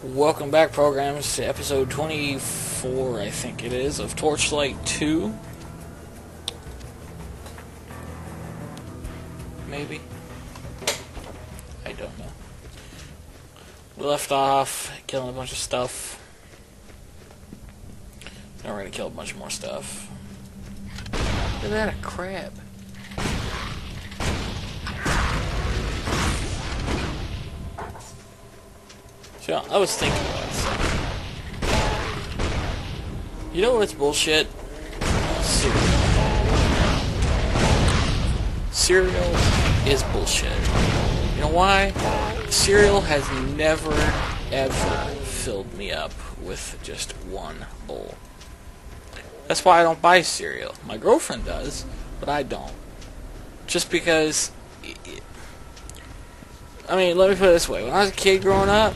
Welcome back, programs, to episode 24, I think it is, of Torchlight II. Maybe? I don't know. We left off killing a bunch of stuff. Now we're gonna kill a bunch more stuff. Look at that, a crab. So, I was thinking about something. You know what's bullshit? Cereal. Cereal is bullshit. You know why? Cereal has never, ever filled me up with just one bowl. That's why I don't buy cereal. My girlfriend does, but I don't. Just because... I mean, let me put it this way. When I was a kid growing up,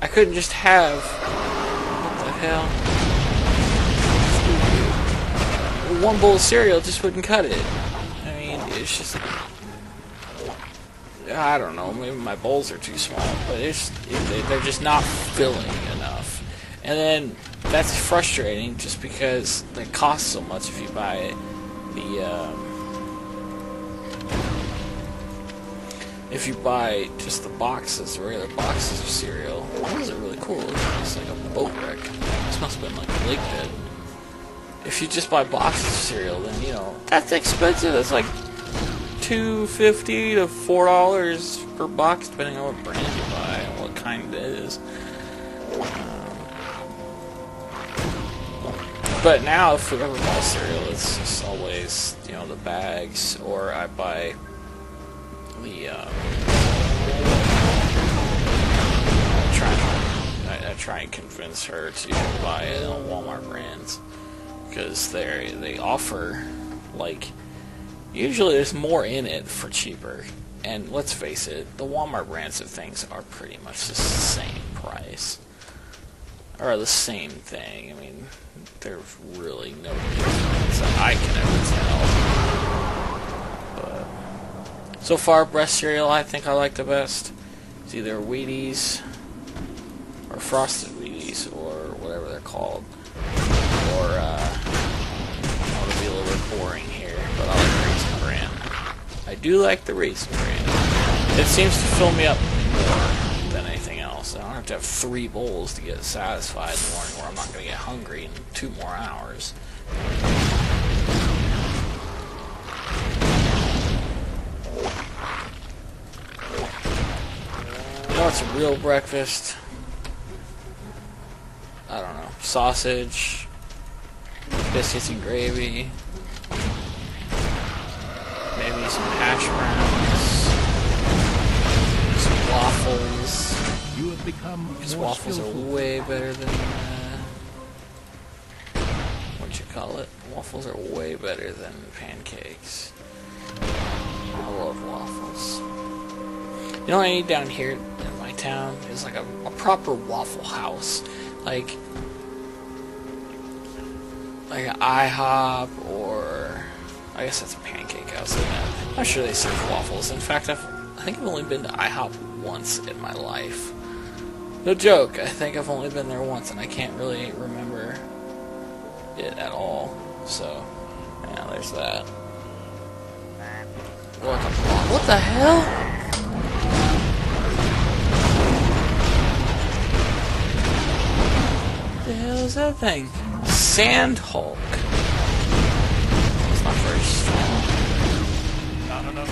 I couldn't just have... What the hell? One bowl of cereal just wouldn't cut it. I mean, it's just... I don't know, maybe my bowls are too small, but they're just not filling enough. And then, that's frustrating just because they cost so much if you buy if you buy just the boxes, the regular boxes of cereal. Those are really cool. It's like a boat wreck. This must have been like a lake bed. If you just buy boxes of cereal, then, you know, that's expensive. It's like $2.50 to $4 per box, depending on what brand you buy and what kind it is. But now, if we ever buy cereal, it's just always, you know, the bags, or I buy the, I try and convince her to buy it on Walmart brands, because they offer, like, usually there's more in it for cheaper, and let's face it, the Walmart brands of things are pretty much the same price, or the same thing. I mean, there's really no difference that I can ever tell. But so far, breast cereal I think I like the best. It's either Wheaties or Frosted Wheaties or whatever they're called. Or I'm gonna be a little bit boring here, but I like Raisin Bran. I do like the Raisin Bran. It seems to fill me up more than anything else. I don't have to have 3 bowls to get satisfied in the morning, where I'm not going to get hungry in 2 more hours. You know what's a real breakfast? I don't know. Sausage, biscuits and gravy, maybe some hash browns, some waffles. You have become Because waffles are way better than, what you call it? Waffles are way better than pancakes. I love waffles. You know what I need down here in my town? Is like a proper Waffle House. Like an IHOP, or I guess that's a pancake house. I'm sure they serve waffles. In fact, I think I've only been to IHOP once in my life. No joke, I think I've only been there once, and I can't really remember it at all. So, yeah, there's that. What the hell? What the hell is that thing? Sand Hulk. It's not very strong. Not enough.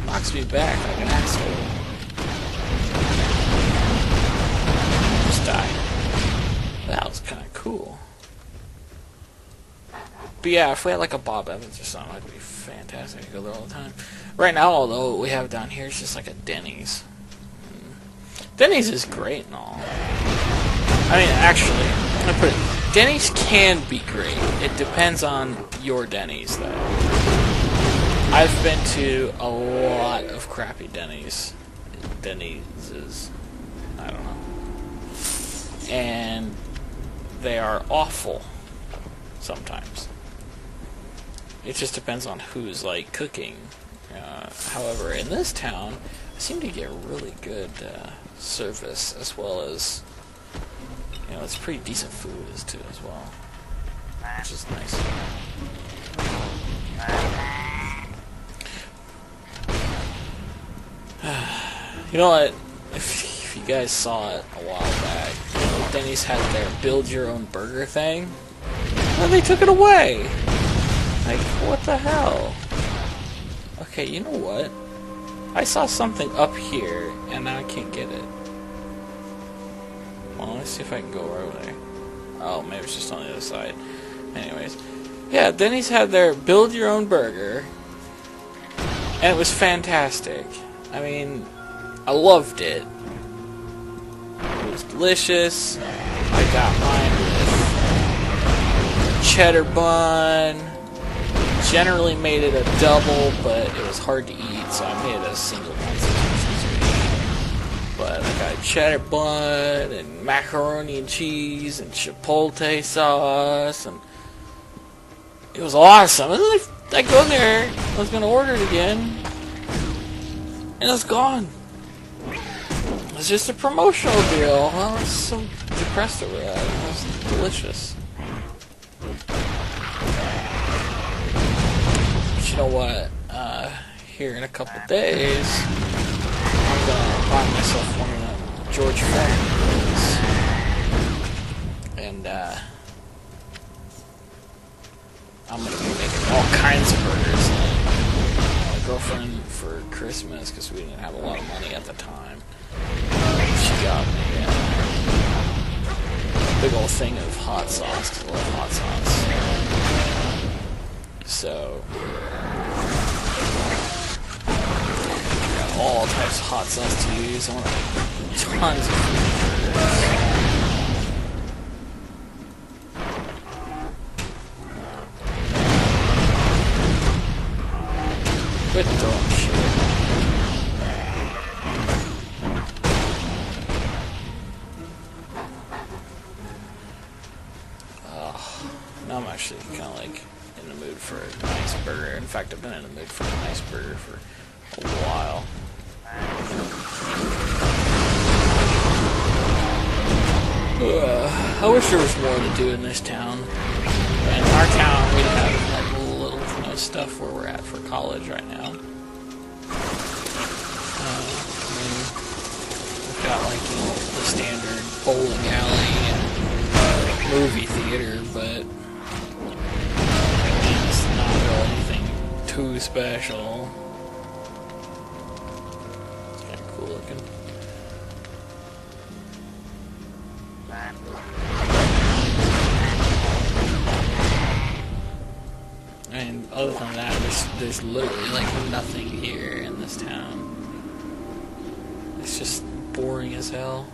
Knocks me back like an asshole. Just die. That was kind of cool. But yeah, if we had like a Bob Evans or something, that'd be fantastic. I'd go there all the time. Right now, although, what we have down here is just like a Denny's. Denny's is great and all. I mean, actually, I'm gonna put it, Denny's can be great. It depends on your Denny's, though. I've been to a lot of crappy Denny's. Denny's is, I don't know. And they are awful sometimes. It just depends on who's, like, cooking However, in this town, I seem to get really good service, as well as, you know, it's pretty decent food as well, which is nice. You know what? If you guys saw it a while back, Denny's had their build-your-own-burger thing, and they took it away. Like, what the hell? Okay, you know what? I saw something up here, and now I can't get it. Well, let's see if I can go over there. Oh, maybe it's just on the other side. Anyways. Yeah, Denny's had their build-your-own-burger, and it was fantastic. I mean, I loved it. It was delicious. I got mine with cheddar bun. Generally made it a double, but it was hard to eat, so I made it a single one. But I got cheddar bun and macaroni and cheese and chipotle sauce, and it was awesome. And then I go in there, I was gonna order it again, and it's gone. It's just a promotional deal. I was so depressed over that. It was delicious. But you know what? Here in a couple days, I'm gonna buy myself one of them George Foreman's, and I'm gonna be making all kinds of burgers. My girlfriend, for Christmas, because we didn't have a lot of money at the time, she got me a big old thing of hot sauce, because I love hot sauce. So, got all types of hot sauce to use. I want tons of food. Quit throwing shit. Now I'm actually kind of like in the mood for a nice burger. In fact, I've been in the mood for a nice burger for a while. I wish there was more to do in this town. In our town, we have like little, you know, stuff where we're at for college right now. I mean, we've got like, you know, the standard bowling alley and movie theater, but it's not really anything too special. It's kind of cool looking. And other than that, there's literally like nothing here in this town. It's just boring as hell.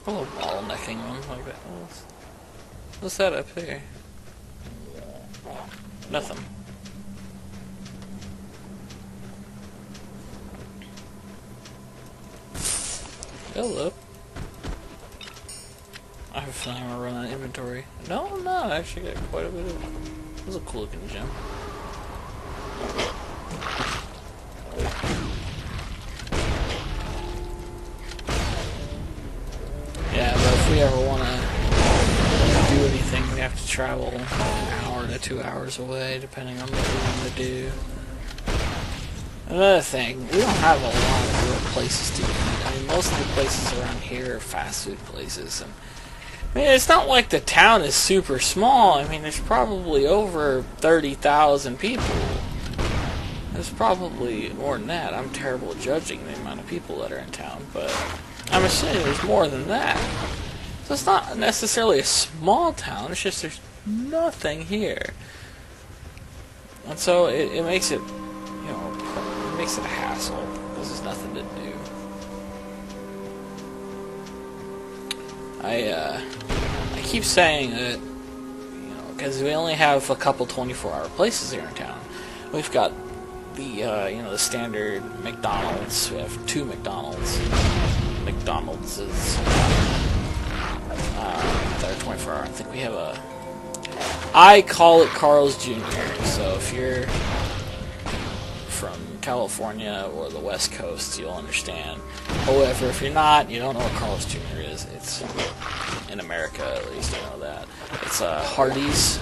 A little bottlenecking one like that. What's that up here? Nothing. Hello. I have a feeling I'm gonna run out of inventory. No, I'm not. I actually got quite a bit of. This is a cool looking gem. Yeah, but if we ever want to do anything, we have to travel an hour to 2 hours away, depending on what we want to do. Another thing, we don't have a lot of real places to eat. I mean, most of the places around here are fast food places, and I mean, it's not like the town is super small. I mean, there's probably over 30,000 people. There's probably more than that. I'm terrible at judging the amount of people that are in town, but I'm assuming there's more than that. So it's not necessarily a small town, it's just there's nothing here. And so it makes it, you know, it makes it a hassle, because there's nothing to do. I keep saying that, you know, because we only have a couple 24-hour places here in town. We've got the, you know, the standard McDonald's. We have 2 McDonald's. McDonald's is. 24 hour. I think we have a... I call it Carl's Jr. So if you're from California or the West Coast, you'll understand. However, if you're not, you don't know what Carl's Jr. is. It's in America, at least, I know that. It's Hardee's.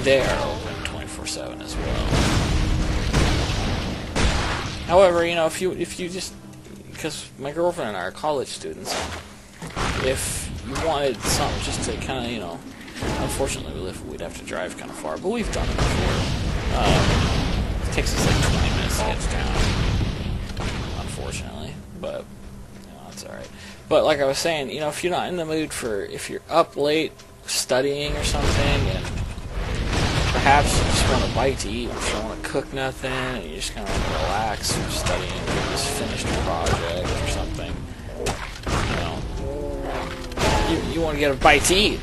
They are open 24/7 as well. However, you know, if you just, because my girlfriend and I are college students, if you wanted something just to kind of, you know, unfortunately we'd have to drive kind of far, but we've done it before. It takes us like 20 minutes to get to town, unfortunately, but you know, that's alright. But like I was saying, you know, if you're not in the mood for, if you're up late studying or something, and perhaps you just want a bite to eat, if you don't want to cook nothing, and you just kind of want to relax or studying, or just finish a project or something, you know, you want to get a bite to eat.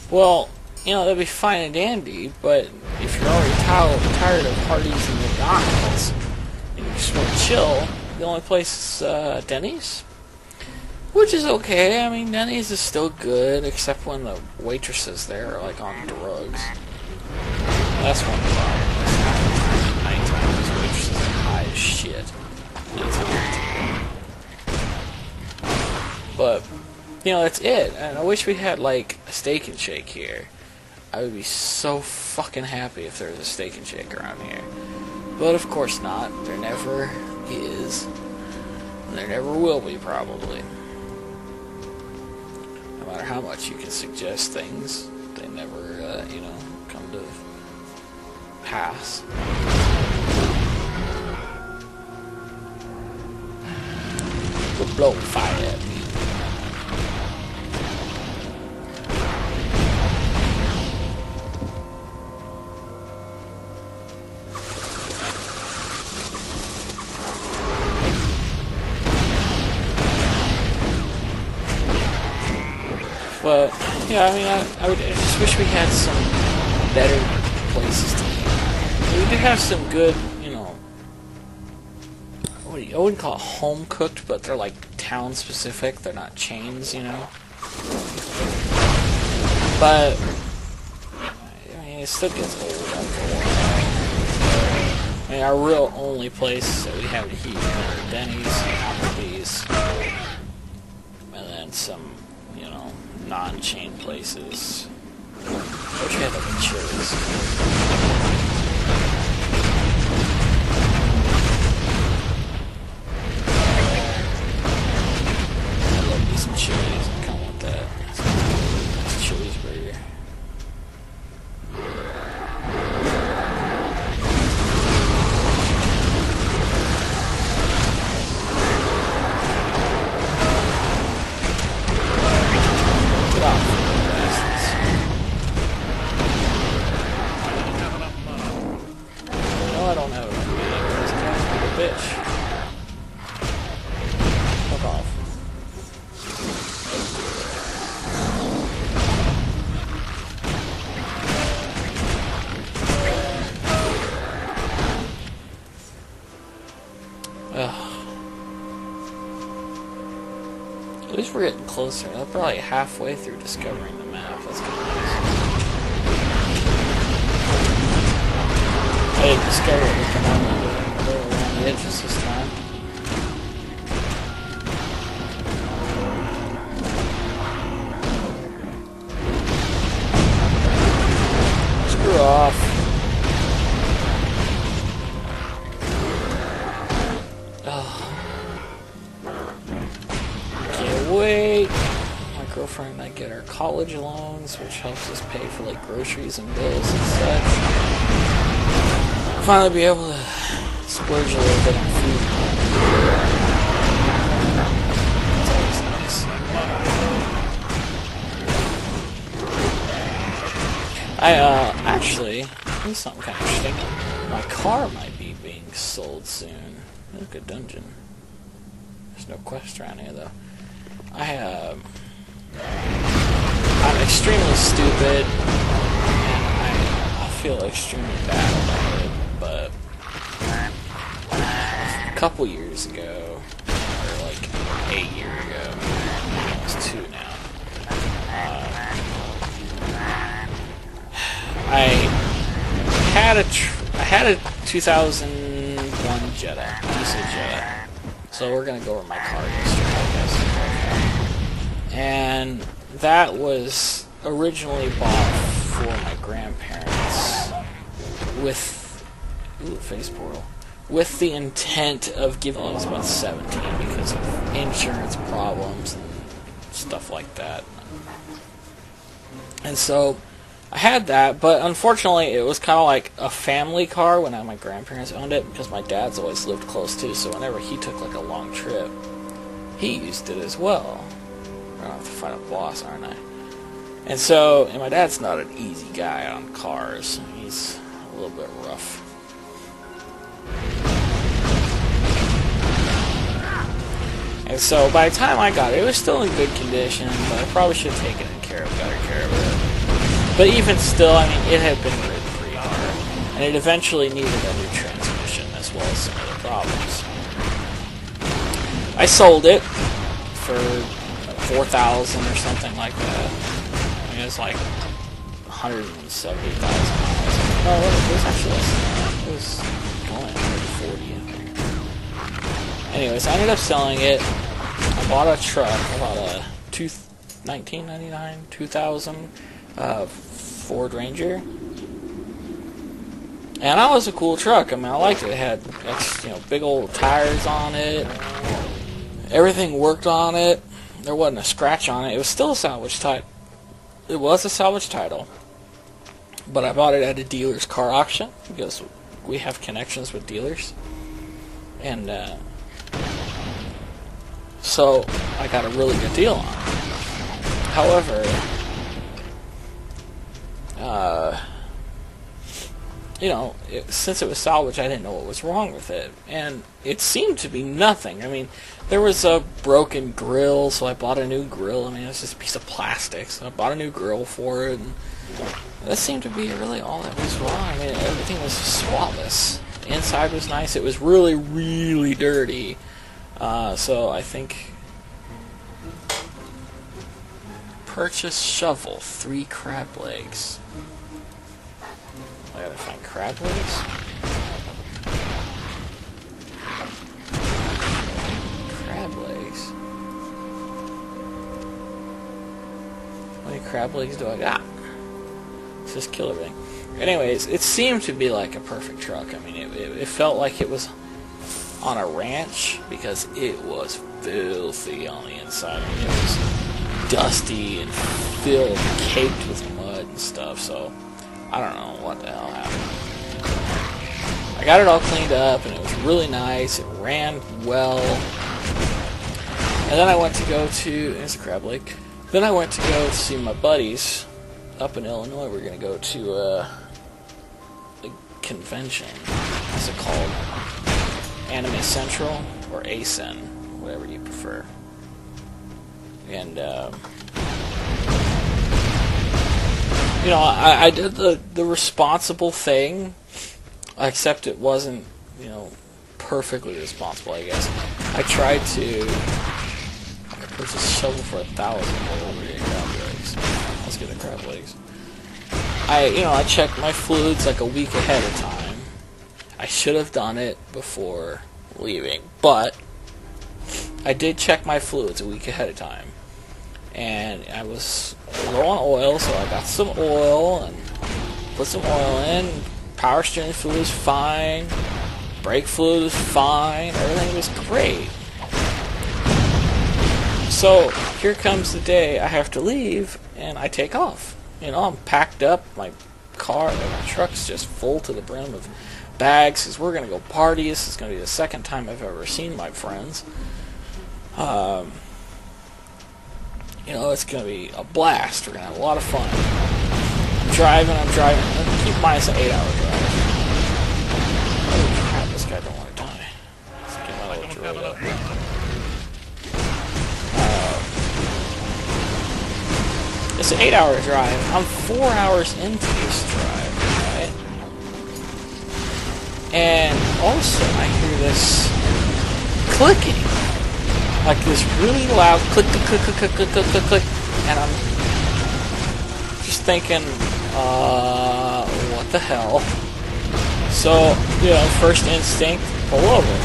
Well, you know, that'd be fine and dandy, but if you're already tired of Hardee's and McDonald's, and you just want to chill, the only place is Denny's. Which is okay. I mean, Denny's is still good, except when the waitresses there are, like, on drugs. That's one problem. Nighttime, these waitresses are high as shit. But, you know, that's it. And I wish we had, like, a Steak and Shake here. I would be so fucking happy if there was a Steak and Shake around here. But, of course not. There never is. And there never will be, probably. No matter how much you can suggest things, they never, you know, come to pass. We're blowing fire at me. But, yeah, I mean, I just wish we had some better places to eat. We do have some good, you know, I wouldn't call it home-cooked, but they're, like, town-specific. They're not chains, you know. But, I mean, it still gets old after a while. I mean, our real only place that we have to eat are Denny's, Applebee's, and then some, you know, non-chain places. I wish we had like a Chili's. I love me some Chili's. I kind of want that. That's Chili's burger. At least we're getting closer. We're probably halfway through discovering the map. That's kind of nice. I didn't discover it looking around the edges this time. Screw off. Wait, my girlfriend and I get our college loans, which helps us pay for like groceries and bills and such. Finally be able to splurge a little bit on food. That's always nice. Actually, here's something kind of interesting. My car might be being sold soon. Look at dungeon. There's no quest around here though. I'm extremely stupid, and I feel extremely bad about it, but a couple years ago, or like 8 years ago, had a 2001 Jetta, diesel Jetta. So we're gonna go over my car history, I guess. And that was originally bought for my grandparents with face portal. With the intent of giving I was about 17 because of insurance problems and stuff like that. And so I had that, but unfortunately it was kind of like a family car when my grandparents owned it, because my dad's always lived close too, so whenever he took like a long trip, he used it as well. I'm gonna have to find a boss, aren't I? And so, and my dad's not an easy guy on cars. He's a little bit rough. And so by the time I got it, it was still in good condition, but I probably should have taken better care of it. But even still, I mean, it had been ridden pretty hard, and it eventually needed a new transmission as well as some other problems. I sold it for $4,000 or something like that. I mean, it was like 170,000 miles. No, it was actually less than that. It was only 140, I think. Anyways, I ended up selling it. I bought a truck. I bought a 1999, 2000 Ford Ranger. And that was a cool truck. I mean, I liked it. It had, big old tires on it. Everything worked on it. There wasn't a scratch on it. It was still a salvage title. It was a salvage title. But I bought it at a dealer's car auction because we have connections with dealers. And so I got a really good deal on it. However, since it was salvage, I didn't know what was wrong with it. And it seemed to be nothing. I mean, there was a broken grill, so I bought a new grill. I mean, it was just a piece of plastic, so I bought a new grill for it. And that seemed to be really all that was wrong. I mean, everything was spotless. The inside was nice. It was really, really dirty. So I think... Purchase shovel, 3 crab legs. I gotta find crab legs? Crab legs? How many crab legs do I got? Let's just kill everything. Anyways, it seemed to be like a perfect truck. I mean, it felt like it was on a ranch because it was filthy on the inside. I mean, it was dusty and filled, caked with mud and stuff, so I don't know what the hell happened. I got it all cleaned up and it was really nice. It ran well. And then I went to go to, there's a crab lake. Then I went to go see my buddies up in Illinois. We're going to go to a convention. What's it called? Anime Central or ACEN, whatever you prefer. And, I did the responsible thing, except it wasn't, perfectly responsible, I guess. I tried to purchase a shovel for $1,000. Let's get the crab legs. I checked my fluids like a week ahead of time. I should have done it before leaving, but I did check my fluids a week ahead of time. And I was low on oil, so I got some oil and put some oil in. Power steering fluid was fine. Brake fluid was fine. Everything was great. So here comes the day I have to leave, and I take off. I'm packed up. My truck's just full to the brim of bags because we're going to go party. This is going to be the second time I've ever seen my friends. It's going to be a blast. We're going to have a lot of fun. I'm driving. Keep in mind it's an 8-hour drive. Oh crap, this guy don't want to die. Let's get my little droid up. It's an 8-hour drive. I'm 4 hours into this drive, right? And all of a sudden I hear this clicking. Like this really loud click, click, click, click, click, click, click, click, click, and I'm just thinking, what the hell? So, you know, first instinct, pull over.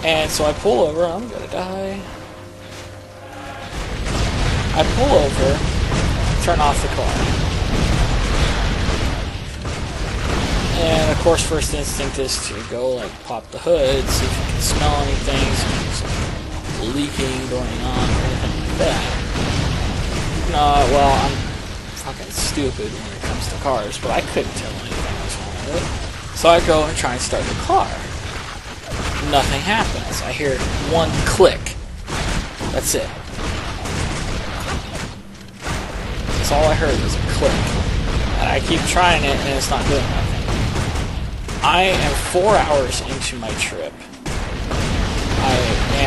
And so I pull over, I'm gonna die. I pull over, turn off the car. And of course, first instinct is to go like pop the hood, see if you can smell anything, see if there's leaking going on or anything like that. No, well, I'm fucking stupid when it comes to cars, but I couldn't tell anything was wrong with it. So I go and try and start the car. Nothing happens. I hear one click. That's it. That's all I heard was a click. And I keep trying it and it's not doing nothing. I am 4 hours into my trip. I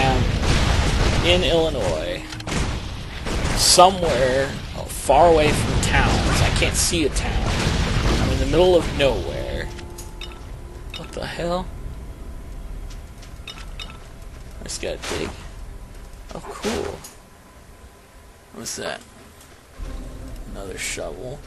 am in Illinois, somewhere far away from towns. I can't see a town. I'm in the middle of nowhere. What the hell? I just gotta dig. Oh, cool. What's that? Another shovel.